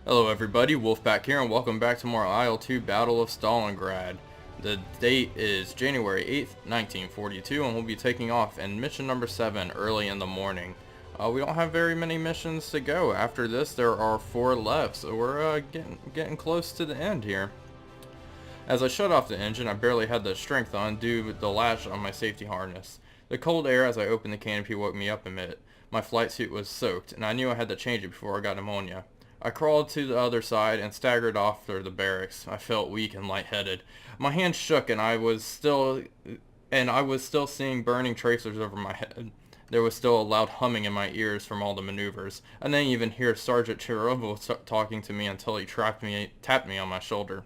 Hello everybody, Wolfpack here, and welcome back to more Il-2 Battle of Stalingrad. The date is January 8th, 1942, and we'll be taking off in mission number 7 early in the morning. We don't have very many missions to go. After this, there are 4 left, so we're getting close to the end here. As I shut off the engine, I barely had the strength on due to the latch on my safety harness. The cold air as I opened the canopy woke me up a bit. My flight suit was soaked, and I knew I had to change it before I got pneumonia. I crawled to the other side and staggered off through the barracks. I felt weak and lightheaded. My hands shook, and I was still seeing burning tracers over my head. There was still a loud humming in my ears from all the maneuvers. I didn't even hear Sergeant Chirovo talking to me until he tapped me on my shoulder.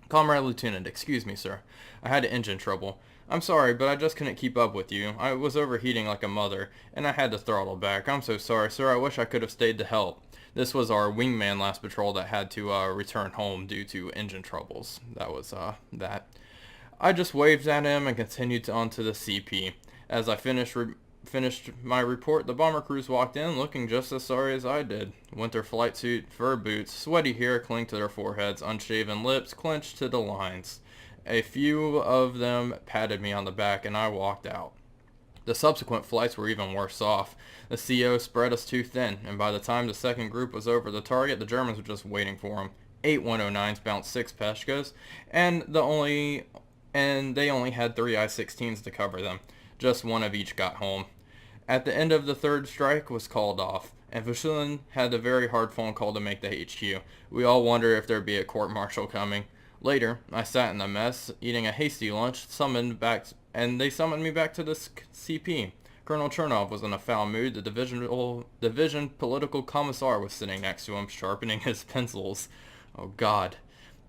"Comrade Lieutenant, excuse me, sir. I had engine trouble. I'm sorry, but I just couldn't keep up with you. I was overheating like a mother, and I had to throttle back. I'm so sorry, sir. I wish I could have stayed to help." This was our wingman last patrol that had to return home due to engine troubles. That was that. I just waved at him and continued on to the CP. As I finished my report, the bomber crews walked in looking just as sorry as I did. Winter flight suit, fur boots, sweaty hair clinged to their foreheads, unshaven lips clenched to the lines. A few of them patted me on the back and I walked out. The subsequent flights were even worse off. The CO spread us too thin, and by the time the second group was over the target, the Germans were just waiting for them. 8 109s bounced 6 Peshkas, and they only had 3 I-16s to cover them. Just one of each got home. At the end of the third strike was called off, and Vasilin had a very hard phone call to make to HQ. We all wondered if there'd be a court-martial coming. Later, I sat in the mess, eating a hasty lunch, and they summoned me back to the CP. Colonel Chernov was in a foul mood. The division political commissar was sitting next to him, sharpening his pencils. Oh, God.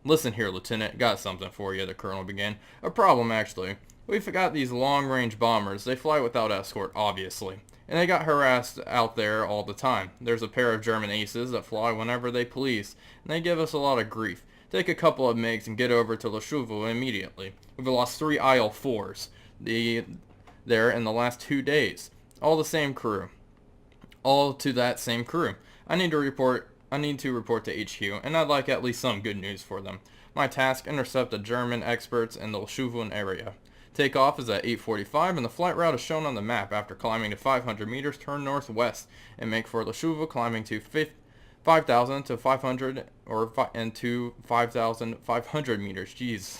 "Listen here, Lieutenant. Got something for you," the colonel began. "A problem, actually. We've got these long-range bombers. They fly without escort, obviously. And they got harassed out there all the time. There's a pair of German aces that fly whenever they please, and they give us a lot of grief. Take a couple of MiGs and get over to Lashuvу immediately. We've lost 3 IL-4s there in the last 2 days. All the same crew. All to that same crew. I need to report to HQ, and I'd like at least some good news for them. My task: intercept the German experts in the Lashuvun area. Takeoff is at 8:45, and the flight route is shown on the map. After climbing to 500 meters, turn northwest and make for Lashuvun, climbing to 5,000 to 500 and to 5,500 meters. Jeez,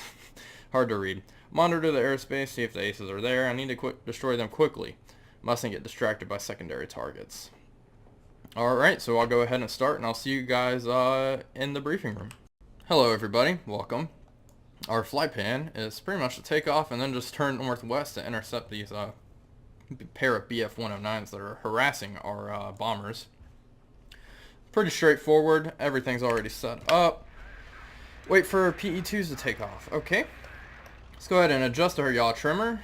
hard to read. Monitor the airspace, see if the aces are there. I need to destroy them quickly. Mustn't get distracted by secondary targets." Alright, so I'll go ahead and start, and I'll see you guys in the briefing room. Hello everybody, welcome. Our flight plan is pretty much to take off and then just turn northwest to intercept these pair of BF-109s that are harassing our bombers. Pretty straightforward. Everything's already set up. Wait for PE-2s to take off. Okay. Let's go ahead and adjust our yaw trimmer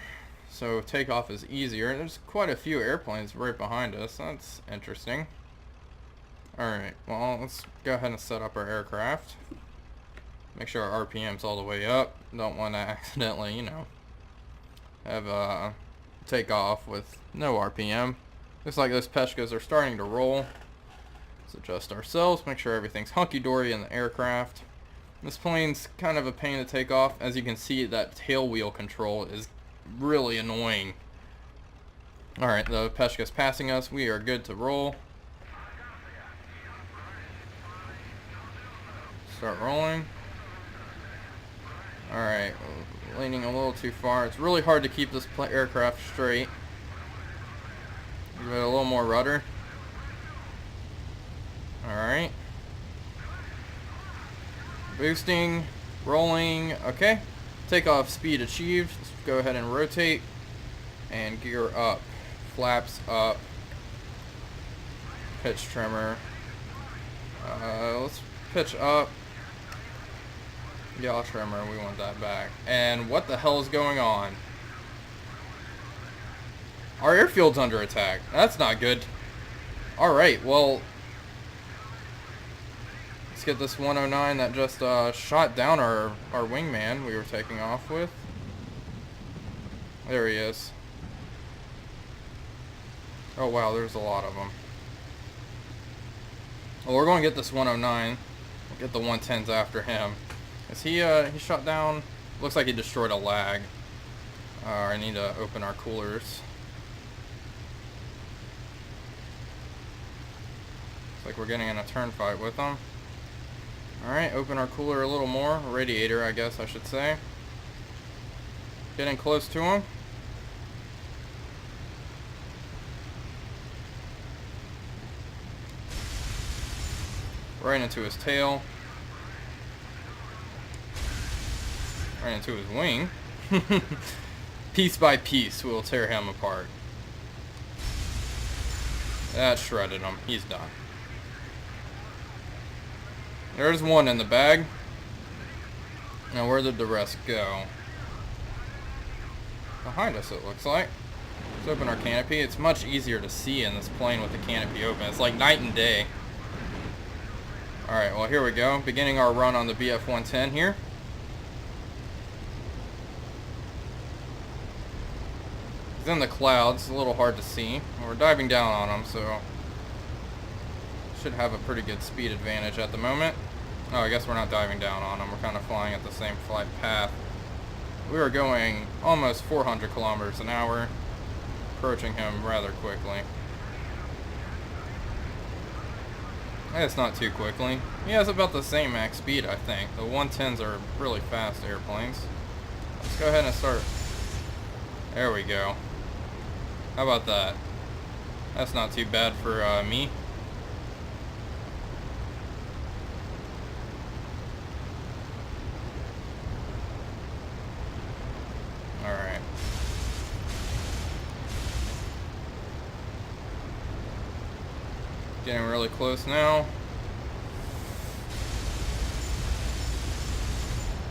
so takeoff is easier. There's quite a few airplanes right behind us. That's interesting. Alright, well, let's go ahead and set up our aircraft. Make sure our RPM's all the way up. Don't want to accidentally, have a takeoff with no RPM. Looks like those Peshkas are starting to roll. Let's adjust ourselves, make sure everything's hunky-dory in the aircraft. This plane's kind of a pain to take off. As you can see, that tail wheel control is really annoying. Alright, the Peshka's passing us. We are good to roll. Start rolling. Alright, leaning a little too far. It's really hard to keep this aircraft straight. Give it a little more rudder. Alright. Boosting, rolling, okay. Takeoff speed achieved. Let's go ahead and rotate and gear up. Flaps up. Pitch trimmer. Let's pitch up. Yaw trimmer, we want that back. And what the hell is going on? Our airfield's under attack. That's not good. Alright, well, let's get this 109 that just shot down our wingman we were taking off with. There he is. Oh wow, there's a lot of them. Well, we're going to get this 109. Get the 110s after him. Is he shot down? Looks like he destroyed a lag. I need to open our coolers. Looks like we're getting in a turn fight with them. Alright, open our cooler a little more. Radiator, I guess I should say. Getting close to him. Right into his tail. Right into his wing. Piece by piece, we'll tear him apart. That shredded him. He's done. There's one in the bag. Now where did the rest go? Behind us, it looks like. Let's open our canopy. It's much easier to see in this plane with the canopy open. It's like night and day. Alright, well here we go. Beginning our run on the BF-110 here. He's in the clouds. A little hard to see. We're diving down on him, so should have a pretty good speed advantage at the moment. Oh, I guess we're not diving down on him. We're kind of flying at the same flight path. We are going almost 400 kilometers an hour, approaching him rather quickly. It's not too quickly. He has about the same max speed, I think. The 110s are really fast airplanes. Let's go ahead and start. There we go. How about that? That's not too bad for me. Alright. Getting really close now.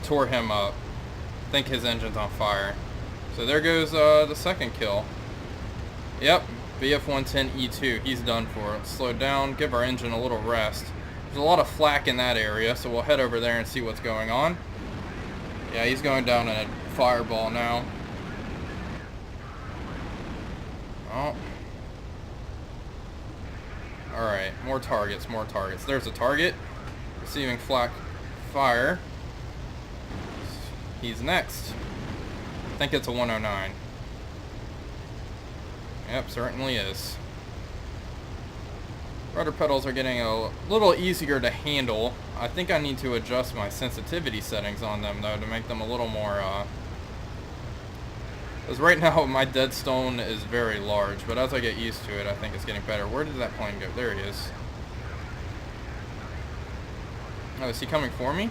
Tore him up. I think his engine's on fire. So there goes the second kill. Yep, BF-110E2. He's done for. Let's slow down, give our engine a little rest. There's a lot of flak in that area, so we'll head over there and see what's going on. Yeah, he's going down in a fireball now. Oh. Alright, more targets, more targets. There's a target. Receiving flak fire. He's next. I think it's a 109. Yep, certainly is. Rudder pedals are getting a little easier to handle. I think I need to adjust my sensitivity settings on them, though, to make them a little more, because right now my dead stone is very large, but as I get used to it, I think it's getting better. Where did that plane go? There he is. Oh, is he coming for me?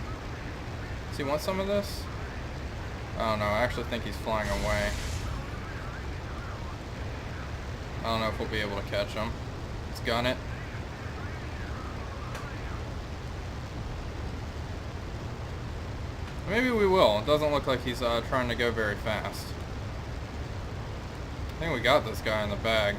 Does he want some of this? Oh no, I actually think he's flying away. I don't know if we'll be able to catch him. Let's gun it. Maybe we will. It doesn't look like he's trying to go very fast. I think we got this guy in the bag.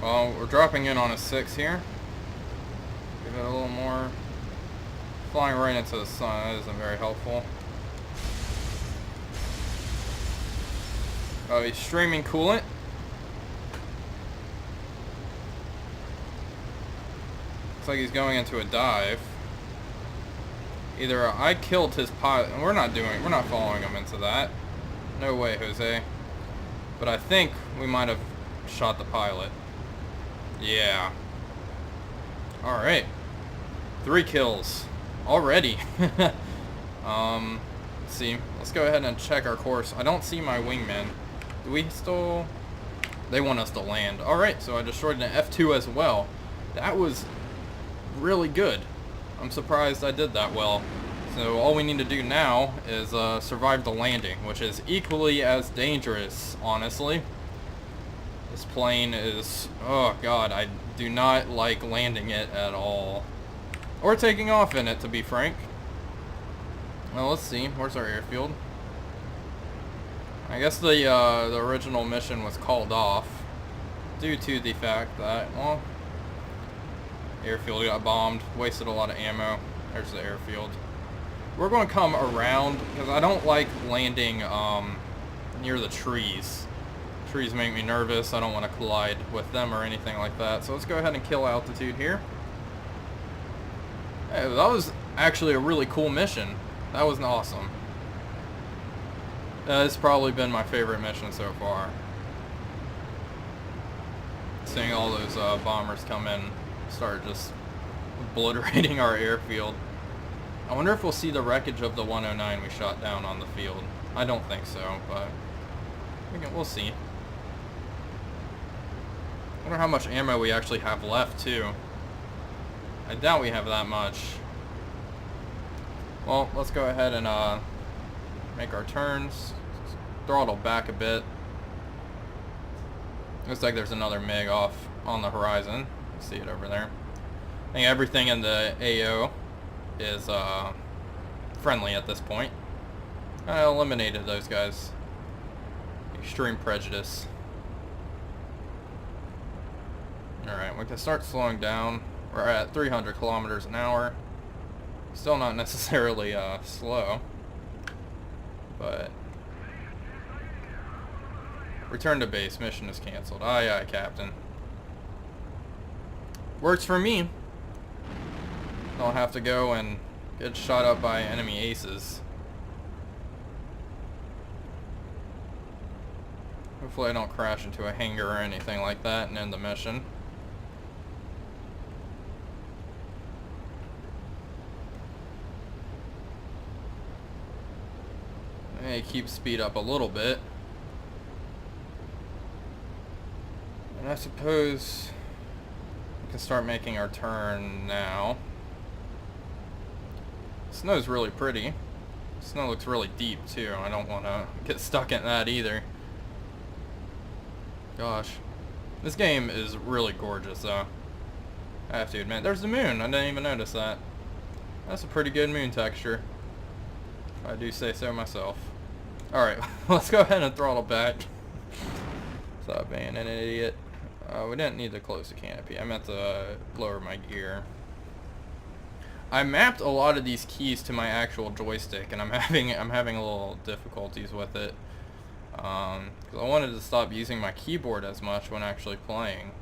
Well, we're dropping in on a 6 here. Give it a little more. Flying right into the sun, that isn't very helpful. Oh, he's streaming coolant. Looks like he's going into a dive. Either I killed his pilot, and we're not following him into that. No way, Jose. But I think we might have shot the pilot. Yeah. Alright. 3 kills. Already. Let's see. Let's go ahead and check our course. I don't see my wingmen. Do we still... They want us to land. Alright, so I destroyed an F2 as well. That was really good. I'm surprised I did that well. So all we need to do now is survive the landing, which is equally as dangerous, honestly. This plane is... Oh god, I do not like landing it at all. Or taking off in it, to be frank. Well, let's see. Where's our airfield? I guess the original mission was called off due to the fact that, well, airfield got bombed, wasted a lot of ammo. There's the airfield. We're going to come around, because I don't like landing near the trees. Trees make me nervous. I don't want to collide with them or anything like that. So let's go ahead and kill altitude here. Hey, that was actually a really cool mission. That was awesome. It's probably been my favorite mission so far. Seeing all those bombers come in, start just obliterating our airfield. I wonder if we'll see the wreckage of the 109 we shot down on the field. I don't think so, but we'll see. I wonder how much ammo we actually have left, too. I doubt we have that much. Well, let's go ahead and make our turns. Throttle back a bit. Looks like there's another MiG off on the horizon. See it over there. I think everything in the AO is friendly at this point. I eliminated those guys. Extreme prejudice. Alright, we can start slowing down. We're at 300 kilometers an hour. Still not necessarily slow. But return to base. Mission is canceled. Aye, aye, Captain. Works for me. Don't have to go and get shot up by enemy aces. Hopefully I don't crash into a hangar or anything like that and end the mission. Hey, keep speed up a little bit. And I suppose we can start making our turn now. Snow's really pretty. Snow looks really deep too. I don't want to get stuck in that either. Gosh. This game is really gorgeous though. I have to admit. There's the moon. I didn't even notice that. That's a pretty good moon texture, if I do say so myself. Alright, let's go ahead and throttle back. Stop being an idiot. We didn't need to close the canopy. I meant to lower my gear. I mapped a lot of these keys to my actual joystick, and I'm having a little difficulties with it. 'Cause I wanted to stop using my keyboard as much when actually playing,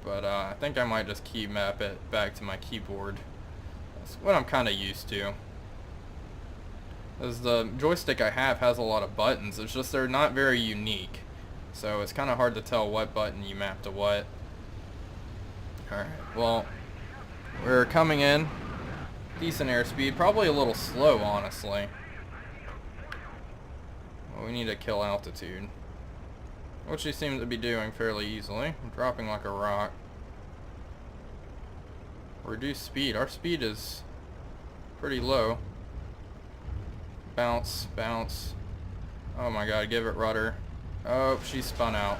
but I think I might just key map it back to my keyboard. That's what I'm kind of used to. As the joystick I have has a lot of buttons, it's just they're not very unique. So it's kind of hard to tell what button you map to what. Alright, well, we're coming in. Decent airspeed, probably a little slow, honestly. Well, we need to kill altitude, which we seem to be doing fairly easily. I'm dropping like a rock. Reduce speed. Our speed is pretty low. Bounce, bounce. Oh my god, give it rudder. Oh, she spun out.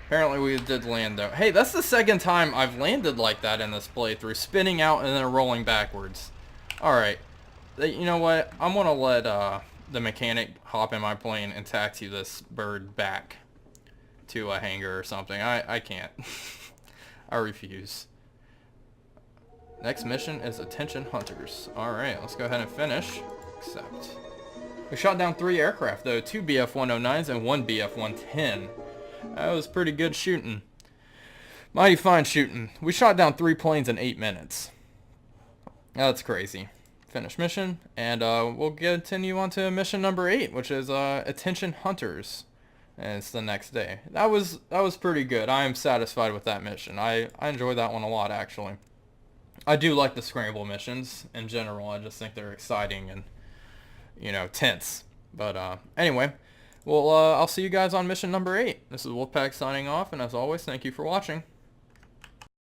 Apparently we did land though. Hey, that's the second time I've landed like that in this playthrough. Spinning out and then rolling backwards. Alright. You know what? I'm gonna let the mechanic hop in my plane and taxi this bird back to a hangar or something. I can't. I refuse. Next mission is Attention Hunters. Alright, let's go ahead and finish. Accept. We shot down 3 aircraft though, 2 BF-109s and 1 BF-110. That was pretty good shooting. Mighty fine shooting. We shot down 3 planes in 8 minutes. That's crazy. Finish mission, and we'll continue on to mission number 8, which is Attention Hunters. And it's the next day. That was pretty good. I am satisfied with that mission. I enjoyed that one a lot, actually. I do like the scramble missions in general. I just think they're exciting and, you know, tense. But anyway, well, I'll see you guys on mission number 8. This is Wolfpack signing off, and as always, thank you for watching.